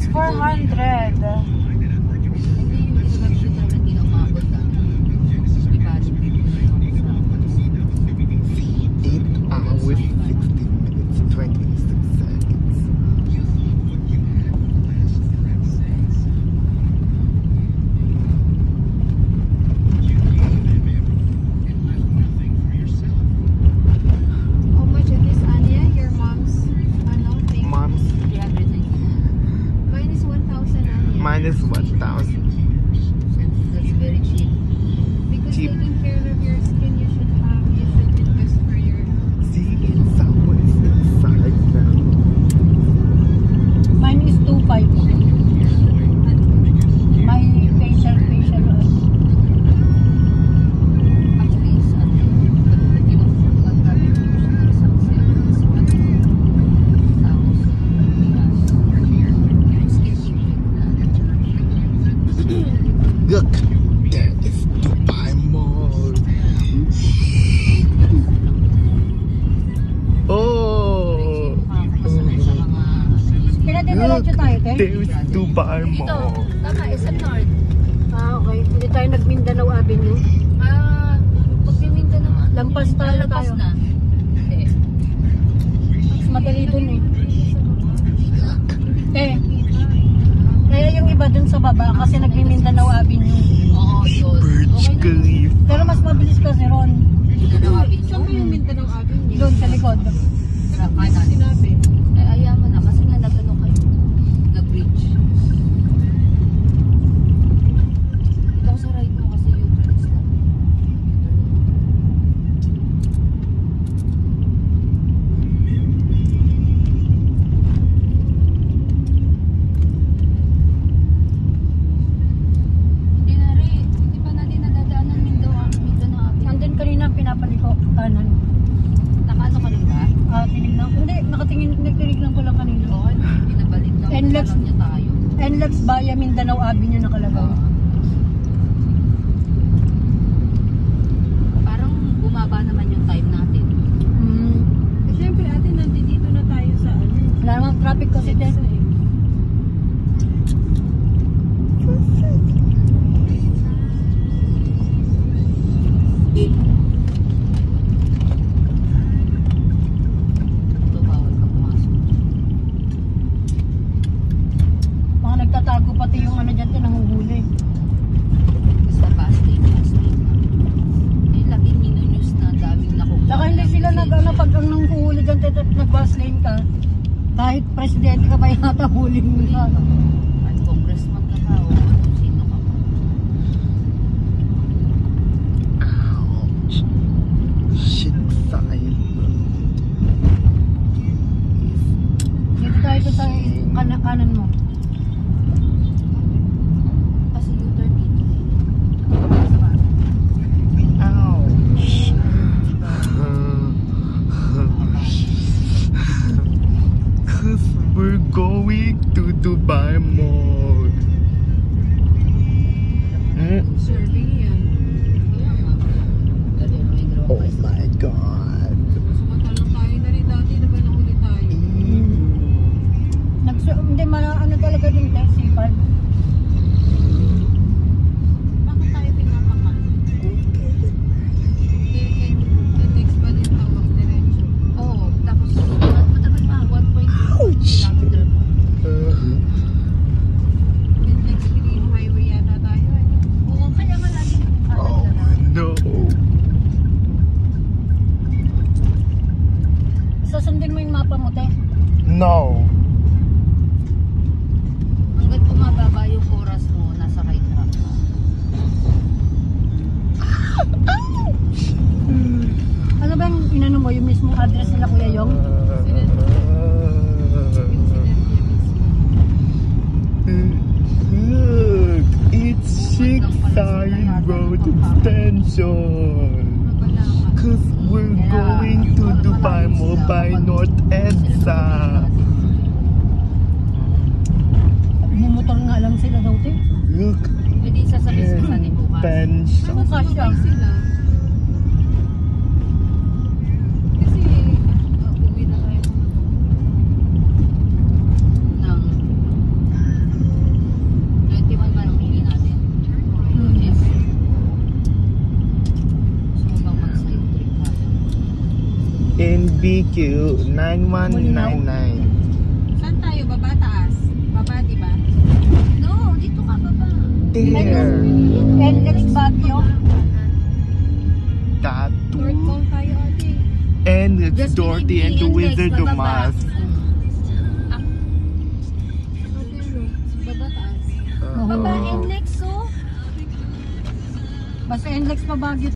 That's 400. Minus 1,000. That's very cheap. Because taking care of your skin, you should invest for your. See, someone's inside now. Mine is 2,500. My facial oil. Actually, it's Look, there is Dubai Mall. Oh, Pinadiretso tayo, te? there is Dubai Ito, Mall. tama, isa north. Okay. Hindi tayo nag-Mindanao Avenue. Pag Mindanao, Lampas tayo. lalabas na. Hindi. Mas madali dun eh. Kaya yung iba dun sa baba kasi nag-Mindanao Avenue. Oo, yun. Burj Khalifa. Pero mas mabilis kasi ron. Mindanao Avenue. Saan ba yung Mindanao Avenue? Doon sa likod. Sa kanan. Sinabi. Ay, ayaw mo na kasi nga nag-ano kayo. Nag-bridge. Ito sa right mo kasi yung bridge na. Hindi na rin. Hindi pa natin nadadaan ng Mindanao Avenue. Nandun kanina pinapaliko kanan. Nakaano ka rin ba? Tinignan. Hindi, nagtinignan ko lang kanina. Oo, pinabalik lang. NLEX. Alam niya tayo. NLEX via Mindanao Avenue nakalagay. Parang bumaba naman yung time natin. Siyempre ate, nandito na tayo sa ano. Wala namang traffic kasi dyan. Ito, bawal ka pumasok. Mga nagtatago pati yung ano dyan, nanguhuli. Basta bus lane. Eh, laging nino-news na daming nakukuha. Saka hindi sila nag-ano, pag ang nanguhuli dyan, nag-bus lane ka, kahit presidente ka pa yata huling mo na. At congressman ka pa o kung sino ka pa. Ouch. Shit, side. Dito tayo sa kanan mo. Kasi U-turn dito. Ouch. Cause we're going to Dubai Mall. Serving yan. Oh my God. Matalang tayo na rin dati na ba nahuli tayo? Hindi ano talaga din tayo, sipag. Bakit tayo pinapakan? Next ba din tawag diretso? Oo, tapos matagal pa, 1.2 kilometer po. Next Green Highway yata tayo eh. Oo, kaya nga lagi Oh no. Susundin mo yung mapa mo, te. No. hanggat bumababa yung oras mo, nasa right track ka. Ano ba yung inano mo, yung mismong address nila Kuya Yong? Look, it's Shiksai Road Extension. Cause we're going to Dubai Mall by North EDSA. Mumotor nga lang sila daw, te. Look, Pwede sasabihin sa ni bukas. pension. Ano kasya? Kasi, uwi na tayo ng in BQ 9199. Saan tayo? Baba, taas? Baba, diba? No, dito ka baba. There. NLEX Baguio. Tattoo. Northbound tayo, ate. And it's Just Dorothy and the believe me, Wizard NLEX, of bababa. Oz. Baba, taas. Uh-oh. Baba, NLEX, oh. Basta NLEX pa Baguio.